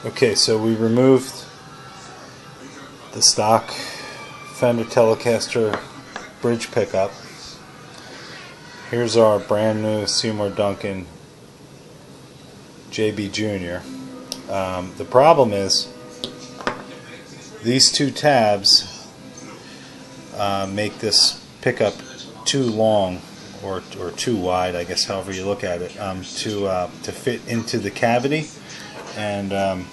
Okay, so we removed the stock Fender Telecaster bridge pickup. Here's our brand new Seymour Duncan JB Jr. The problem is these two tabs make this pickup too long or too wide, I guess, however you look at it, to fit into the cavity. And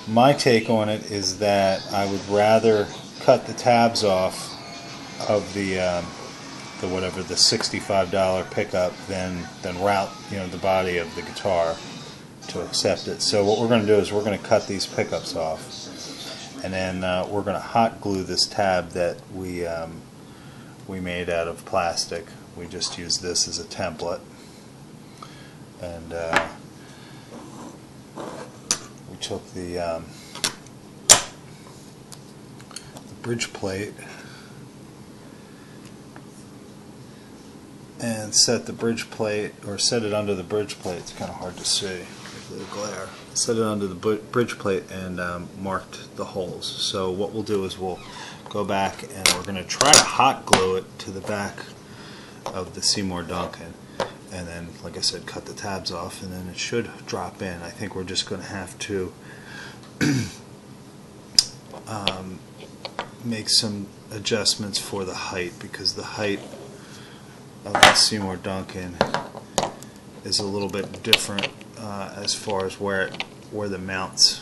my take on it is that I would rather cut the tabs off of the whatever, the $65 pickup than route the body of the guitar to accept it. So what we're going to do is we're going to cut these pickups off, and then we're going to hot glue this tab that we made out of plastic. We just used this as a template, and we took the bridge plate and set the bridge plate, or set it under the bridge plate. It's kind of hard to see with the glare. Set it under the bridge plate and marked the holes. So what we'll do is we'll go back and we're going to try to hot glue it to the back of the Seymour Duncan, and then, like I said, cut the tabs off, and then it should drop in. I think we're just going to have to make some adjustments for the height, because the height of the Seymour Duncan is a little bit different as far as where the mounts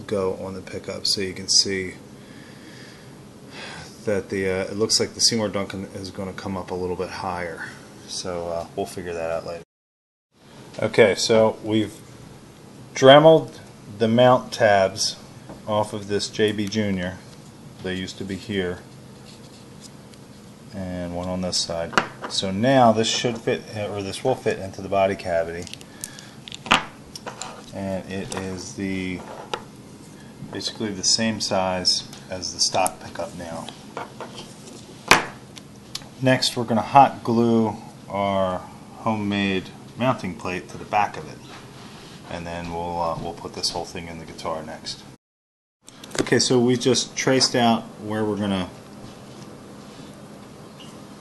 go on the pickup. So you can see that it looks like the Seymour Duncan is going to come up a little bit higher. So we'll figure that out later. Okay, so we've dremeled the mount tabs off of this JB Jr. They used to be here, and one on this side. So now this should fit, or this will fit into the body cavity, and it is basically the same size as the stock pickup now. Next, we're going to hot glue our homemade mounting plate to the back of it, and then we'll put this whole thing in the guitar next. Okay, so we just traced out where we're going to,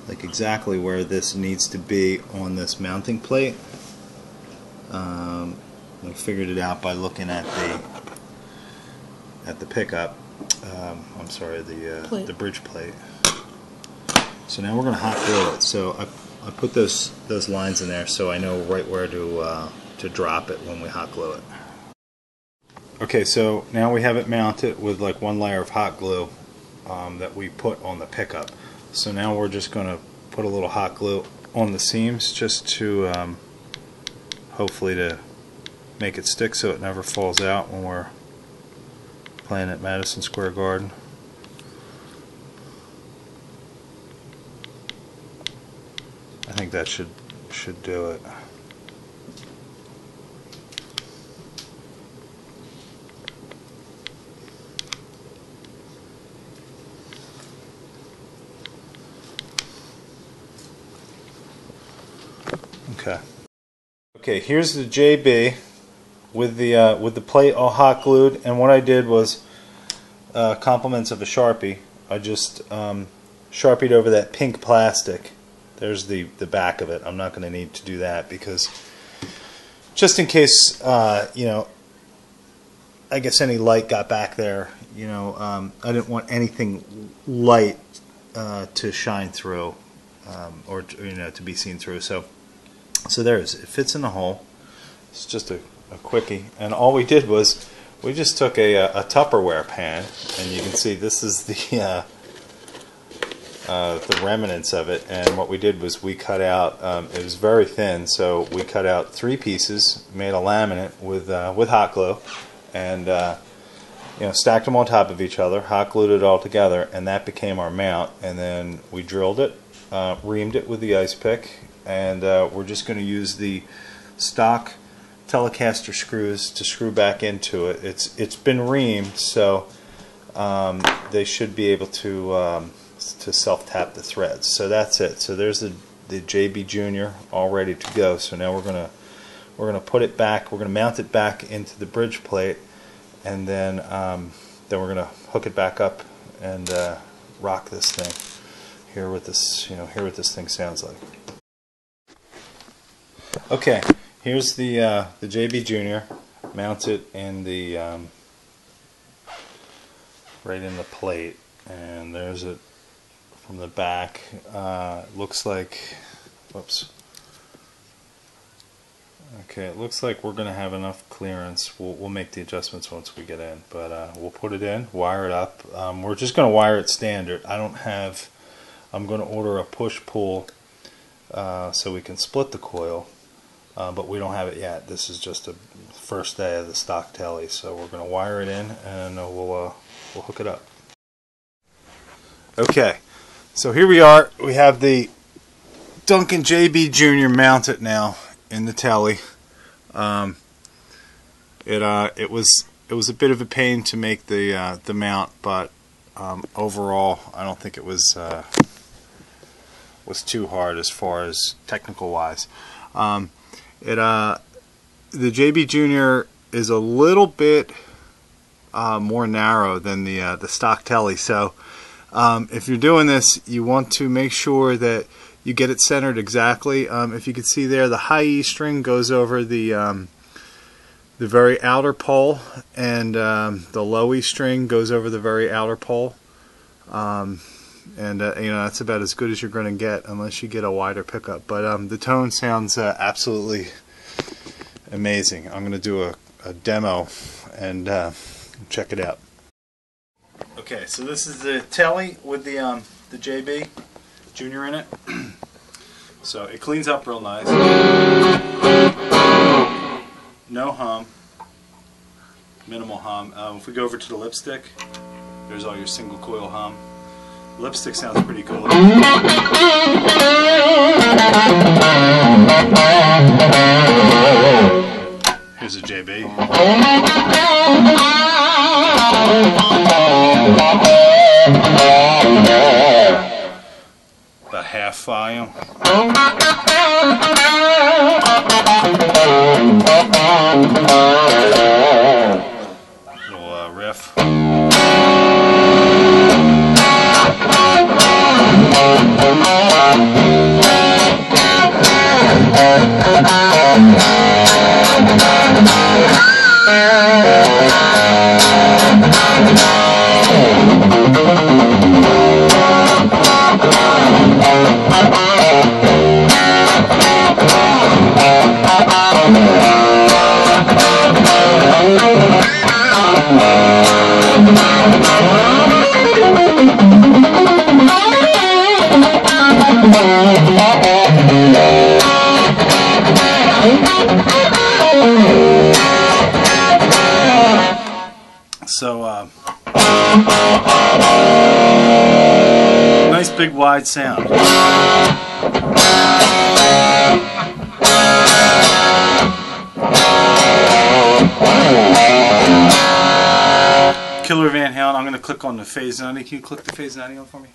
like exactly where this needs to be on this mounting plate. We figured it out by looking at the pickup. I'm sorry, the bridge plate. So now we're going to hot glue it. So I put those lines in there so I know right where to drop it when we hot glue it. Okay, so now we have it mounted with like one layer of hot glue that we put on the pickup. So now we're just going to put a little hot glue on the seams, just to hopefully to make it stick so it never falls out when we're playing at Madison Square Garden. I think that should do it. Okay, here's the JB with the plate all hot glued, and what I did was compliments of a Sharpie. I just Sharpied over that pink plastic. There's the back of it. I'm not going to need to do that because just in case I guess any light got back there, I didn't want anything light to shine through or to be seen through. So there it is. It fits in the hole. It's just a quickie, and all we did was we just took a Tupperware pan, and you can see this is the remnants of it. And what we did was we cut out. It was very thin, so we cut out 3 pieces, made a laminate with hot glue, and stacked them on top of each other, hot glued it all together, and that became our mount. And then we drilled it, reamed it with the ice pick, and we're just going to use the stock Telecaster screws to screw back into it. It's been reamed, so they should be able to self-tap the threads. So that's it. So there's the the JB Junior all ready to go. So now we're gonna put it back. We're gonna mount it back into the bridge plate, and then we're gonna hook it back up and rock this thing. Hear what this thing sounds like. Okay, here's the JB Junior mounted in the right in the plate, and there's it from the back. Looks like, whoops. Okay, it looks like we're going to have enough clearance. We'll make the adjustments once we get in, but we'll put it in, wire it up. We're just going to wire it standard. I'm going to order a push-pull so we can split the coil, but we don't have it yet. This is just the first day of the stock telly, so we're going to wire it in, and we'll hook it up. Okay, so here we are. We have the Duncan JB Junior mounted now in the telly. It was a bit of a pain to make the mount, but overall I don't think it was too hard as far as technical wise. The JB Junior is a little bit more narrow than the stock telly, so if you're doing this, you want to make sure that you get it centered exactly. If you can see there, the high E string goes over the very outer pole, and the low E string goes over the very outer pole. And that's about as good as you're going to get unless you get a wider pickup. But the tone sounds absolutely amazing. I'm going to do a demo and check it out. Okay, so this is the telly with the JB Junior in it. So it cleans up real nice. No hum. Minimal hum. If we go over to the lipstick, there's all your single coil hum. Lipstick sounds pretty cool. Here's a JB. About half volume. Little riff. So, nice big wide sound. Killer Van Halen. I'm going to click on the phase 90. Can you click the phase 90 on for me?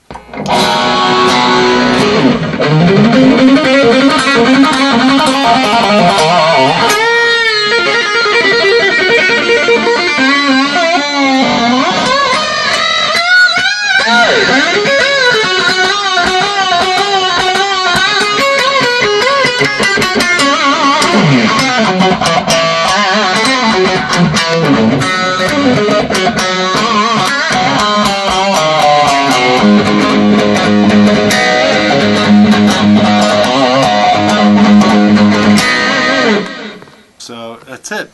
So that's it.